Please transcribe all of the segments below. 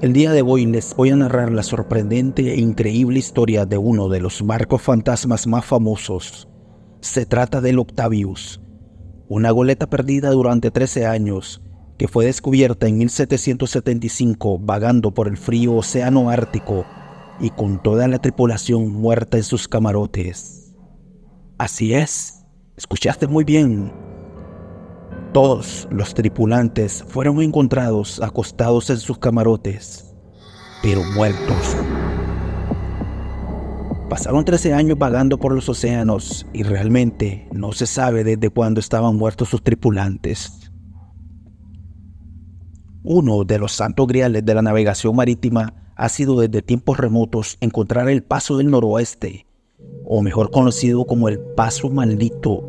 El día de hoy les voy a narrar la sorprendente e increíble historia de uno de los barcos fantasmas más famosos. Se trata del Octavius, una goleta perdida durante 13 años que fue descubierta en 1775 vagando por el frío océano Ártico y con toda la tripulación muerta en sus camarotes. Así es, escuchaste muy bien. Todos los tripulantes fueron encontrados acostados en sus camarotes, pero muertos. Pasaron 13 años vagando por los océanos y realmente no se sabe desde cuándo estaban muertos sus tripulantes. Uno de los santos griales de la navegación marítima ha sido desde tiempos remotos encontrar el Paso del Noroeste, o mejor conocido como el Paso Maldito,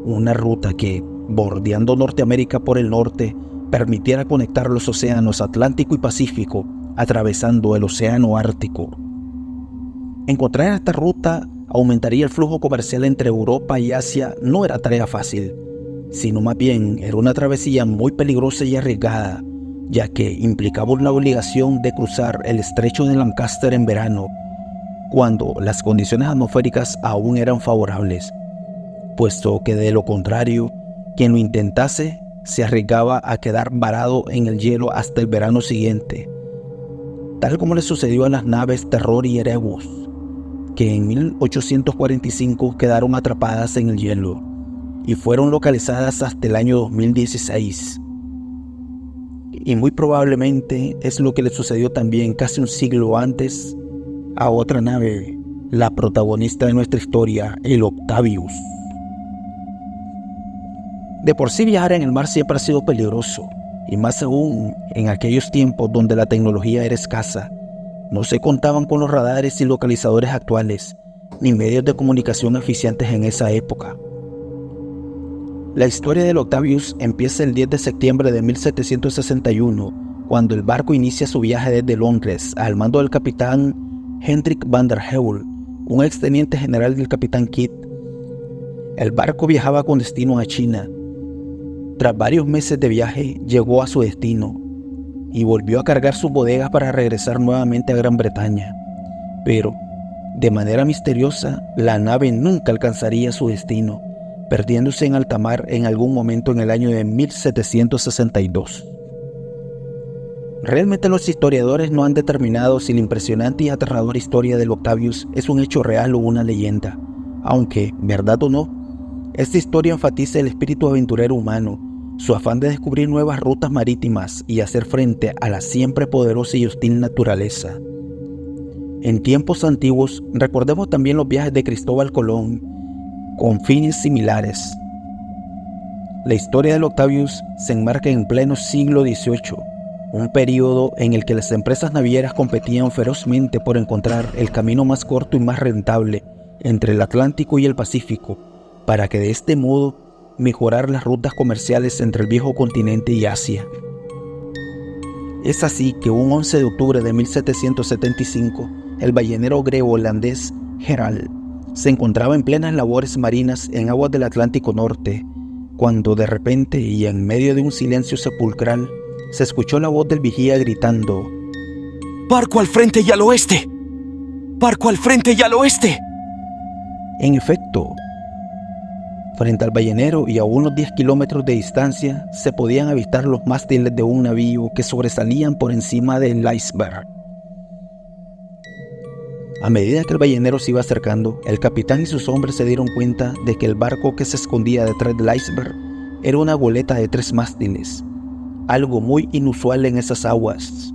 una ruta que, bordeando Norteamérica por el norte, permitiera conectar los océanos Atlántico y Pacífico, atravesando el océano Ártico. Encontrar esta ruta aumentaría el flujo comercial entre Europa y Asia. No era tarea fácil, sino más bien era una travesía muy peligrosa y arriesgada, ya que implicaba la obligación de cruzar el estrecho de Lancaster en verano, cuando las condiciones atmosféricas aún eran favorables, puesto que de lo contrario, quien lo intentase se arriesgaba a quedar varado en el hielo hasta el verano siguiente, tal como le sucedió a las naves Terror y Erebus, que en 1845 quedaron atrapadas en el hielo y fueron localizadas hasta el año 2016. Y muy probablemente es lo que le sucedió también casi un siglo antes a otra nave, la protagonista de nuestra historia, el Octavius. De por sí viajar en el mar siempre ha sido peligroso, y más aún en aquellos tiempos donde la tecnología era escasa. No se contaban con los radares y localizadores actuales, ni medios de comunicación eficientes en esa época. La historia del Octavius empieza el 10 de septiembre de 1761, cuando el barco inicia su viaje desde Londres al mando del capitán Hendrik van der Heul, un exteniente general del capitán Kidd. El barco viajaba con destino a China. Tras varios meses de viaje, llegó a su destino y volvió a cargar sus bodegas para regresar nuevamente a Gran Bretaña. Pero, de manera misteriosa, la nave nunca alcanzaría su destino, perdiéndose en alta mar en algún momento en el año de 1762. Realmente los historiadores no han determinado si la impresionante y aterradora historia del Octavius es un hecho real o una leyenda, aunque, verdad o no, esta historia enfatiza el espíritu aventurero humano, su afán de descubrir nuevas rutas marítimas y hacer frente a la siempre poderosa y hostil naturaleza. En tiempos antiguos, recordemos también los viajes de Cristóbal Colón, con fines similares. La historia del Octavius se enmarca en pleno siglo XVIII, un periodo en el que las empresas navieras competían ferozmente por encontrar el camino más corto y más rentable entre el Atlántico y el Pacífico, para que de este modo mejorar las rutas comerciales entre el viejo continente y Asia. Es así que un 11 de octubre de 1775, el ballenero grego-holandés Gerald se encontraba en plenas labores marinas en aguas del Atlántico Norte, cuando de repente y en medio de un silencio sepulcral, se escuchó la voz del vigía gritando: ¡Barco al frente y al oeste! ¡Barco al frente y al oeste! En efecto, frente al ballenero y a unos 10 kilómetros de distancia se podían avistar los mástiles de un navío que sobresalían por encima del iceberg. A medida que el ballenero se iba acercando, el capitán y sus hombres se dieron cuenta de que el barco que se escondía detrás del iceberg era una goleta de 3 mástiles, algo muy inusual en esas aguas.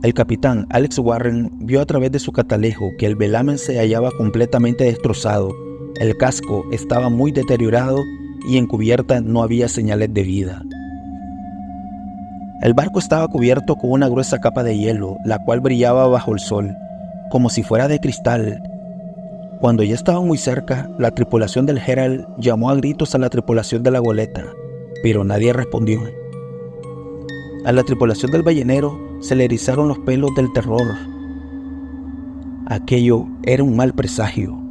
El capitán Alex Warren vio a través de su catalejo que el velamen se hallaba completamente destrozado. El casco estaba muy deteriorado y en cubierta no había señales de vida. El barco estaba cubierto con una gruesa capa de hielo, la cual brillaba bajo el sol, como si fuera de cristal. Cuando ya estaban muy cerca, la tripulación del Herald llamó a gritos a la tripulación de la goleta, pero nadie respondió. A la tripulación del ballenero se le erizaron los pelos del terror. Aquello era un mal presagio.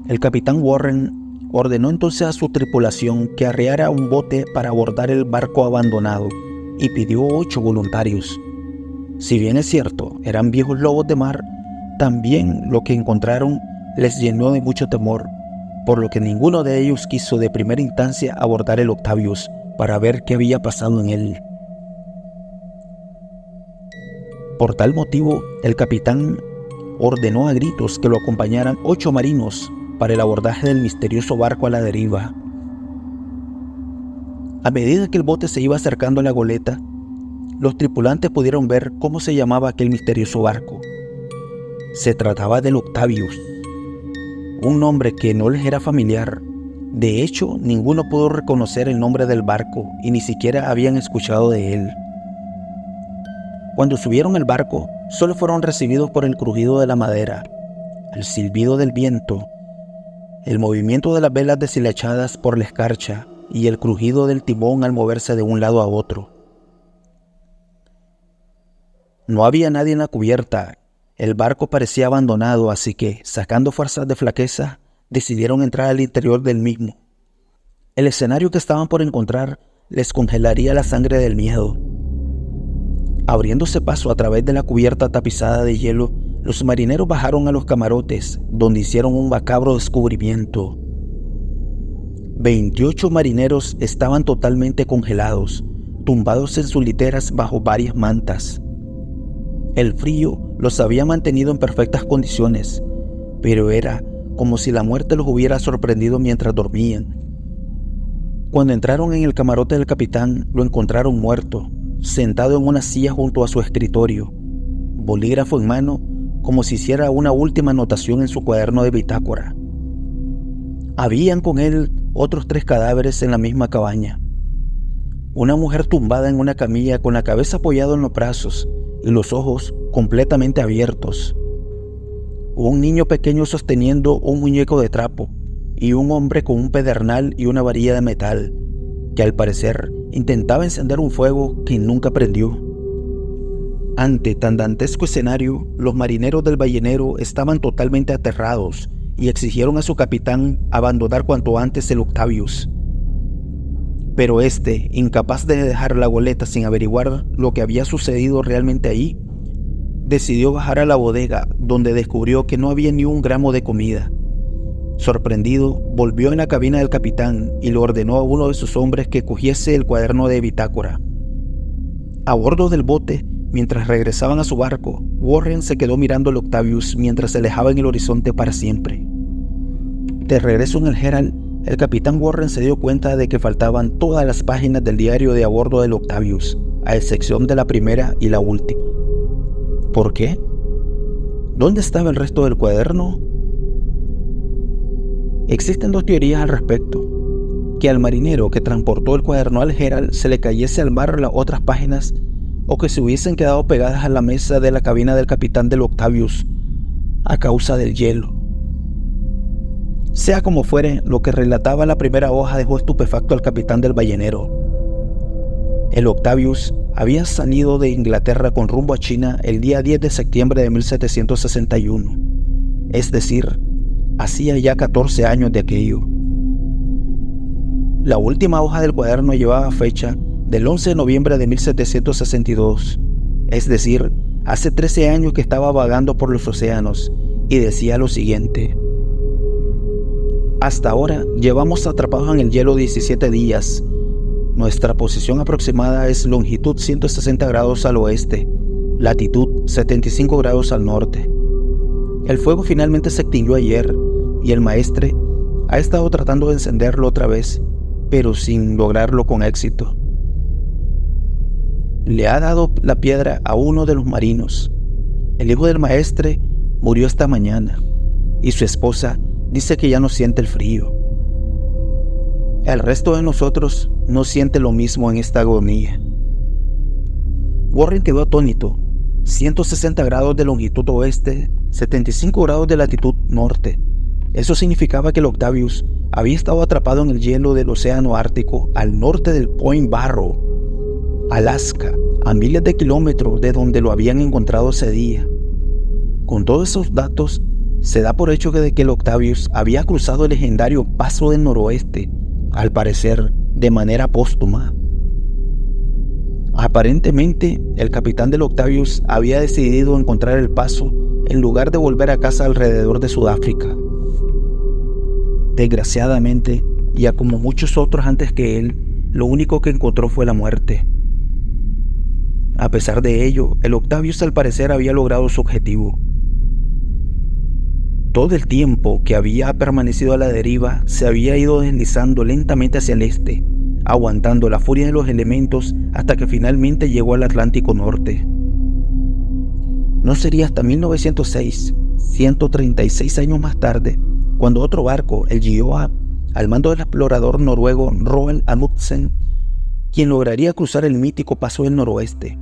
El capitán Warren ordenó entonces a su tripulación que arriara un bote para abordar el barco abandonado y pidió 8 voluntarios. Si bien es cierto, eran viejos lobos de mar, también lo que encontraron les llenó de mucho temor, por lo que ninguno de ellos quiso de primera instancia abordar el Octavius para ver qué había pasado en él. Por tal motivo, el capitán ordenó a gritos que lo acompañaran 8 marinos para el abordaje del misterioso barco a la deriva. A medida que el bote se iba acercando a la goleta, los tripulantes pudieron ver cómo se llamaba aquel misterioso barco. Se trataba del Octavius, un nombre que no les era familiar. De hecho, ninguno pudo reconocer el nombre del barco y ni siquiera habían escuchado de él. Cuando subieron al barco, solo fueron recibidos por el crujido de la madera, el silbido del viento, el movimiento de las velas deshilachadas por la escarcha y el crujido del timón al moverse de un lado a otro. No había nadie en la cubierta. El barco parecía abandonado, así que, sacando fuerzas de flaqueza, decidieron entrar al interior del mismo. El escenario que estaban por encontrar les congelaría la sangre del miedo. Abriéndose paso a través de la cubierta tapizada de hielo, los marineros bajaron a los camarotes, donde hicieron un macabro descubrimiento. 28 marineros estaban totalmente congelados, tumbados en sus literas bajo varias mantas. El frío los había mantenido en perfectas condiciones, pero era como si la muerte los hubiera sorprendido mientras dormían. Cuando entraron en el camarote del capitán, lo encontraron muerto, sentado en una silla junto a su escritorio, bolígrafo en mano, como si hiciera una última anotación en su cuaderno de bitácora. Habían con él otros 3 cadáveres en la misma cabaña. Una mujer tumbada en una camilla con la cabeza apoyada en los brazos y los ojos completamente abiertos. Un niño pequeño sosteniendo un muñeco de trapo y un hombre con un pedernal y una varilla de metal, que al parecer intentaba encender un fuego que nunca prendió. Ante tan dantesco escenario, los marineros del ballenero estaban totalmente aterrados y exigieron a su capitán abandonar cuanto antes el Octavius. Pero este, incapaz de dejar la goleta sin averiguar lo que había sucedido realmente ahí, decidió bajar a la bodega, donde descubrió que no había ni un gramo de comida. Sorprendido, volvió en la cabina del capitán y le ordenó a uno de sus hombres que cogiese el cuaderno de bitácora. A bordo del bote, mientras regresaban a su barco, Warren se quedó mirando al Octavius mientras se alejaba en el horizonte para siempre. De regreso en el Herald, el capitán Warren se dio cuenta de que faltaban todas las páginas del diario de a bordo del Octavius, a excepción de la primera y la última. ¿Por qué? ¿Dónde estaba el resto del cuaderno? Existen 2 teorías al respecto: que al marinero que transportó el cuaderno al Herald se le cayese al mar las otras páginas, o que se hubiesen quedado pegadas a la mesa de la cabina del capitán del Octavius a causa del hielo. Sea como fuere, lo que relataba la primera hoja dejó estupefacto al capitán del ballenero. El Octavius había salido de Inglaterra con rumbo a China el día 10 de septiembre de 1761, es decir, hacía ya 14 años de aquello. La última hoja del cuaderno llevaba fecha del 11 de noviembre de 1762, es decir, hace 13 años que estaba vagando por los océanos, y decía lo siguiente: hasta ahora llevamos atrapados en el hielo 17 días. Nuestra posición aproximada es longitud 160 grados al oeste, latitud 75 grados al norte. El fuego finalmente se extinguió ayer y el maestre ha estado tratando de encenderlo otra vez, pero sin lograrlo con éxito. Le ha dado la piedra a uno de los marinos. El hijo del maestre murió esta mañana y su esposa dice que ya no siente el frío. El resto de nosotros no siente lo mismo en esta agonía. Warren quedó atónito. 160 grados de longitud oeste, 75 grados de latitud norte. Eso significaba que el Octavius había estado atrapado en el hielo del océano Ártico al norte del Point Barrow, Alaska, a miles de kilómetros de donde lo habían encontrado ese día. Con todos esos datos, se da por hecho que el Octavius había cruzado el legendario Paso del Noroeste, al parecer de manera póstuma. Aparentemente, el capitán del Octavius había decidido encontrar el paso en lugar de volver a casa alrededor de Sudáfrica. Desgraciadamente, ya como muchos otros antes que él, lo único que encontró fue la muerte. A pesar de ello, el Octavius al parecer había logrado su objetivo. Todo el tiempo que había permanecido a la deriva, se había ido deslizando lentamente hacia el este, aguantando la furia de los elementos hasta que finalmente llegó al Atlántico Norte. No sería hasta 1906, 136 años más tarde, cuando otro barco, el Gioa, al mando del explorador noruego Roald Amundsen, quien lograría cruzar el mítico Paso del Noroeste.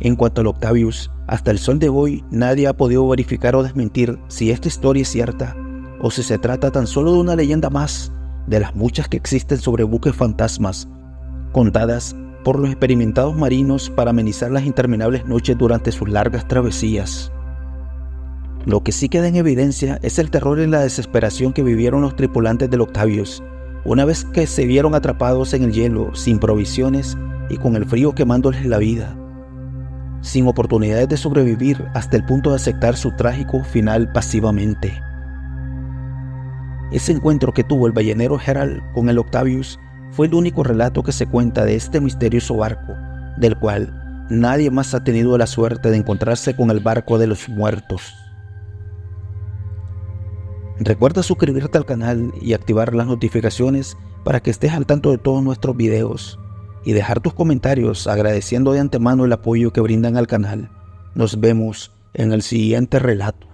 En cuanto al Octavius, hasta el sol de hoy nadie ha podido verificar o desmentir si esta historia es cierta o si se trata tan solo de una leyenda más de las muchas que existen sobre buques fantasmas, contadas por los experimentados marinos para amenizar las interminables noches durante sus largas travesías. Lo que sí queda en evidencia es el terror y la desesperación que vivieron los tripulantes del Octavius, una vez que se vieron atrapados en el hielo, sin provisiones y con el frío quemándoles la vida, sin oportunidades de sobrevivir hasta el punto de aceptar su trágico final pasivamente. Ese encuentro que tuvo el ballenero Herald con el Octavius fue el único relato que se cuenta de este misterioso barco, del cual nadie más ha tenido la suerte de encontrarse con el barco de los muertos. Recuerda suscribirte al canal y activar las notificaciones para que estés al tanto de todos nuestros videos y dejar tus comentarios agradeciendo de antemano el apoyo que brindan al canal. Nos vemos en el siguiente relato.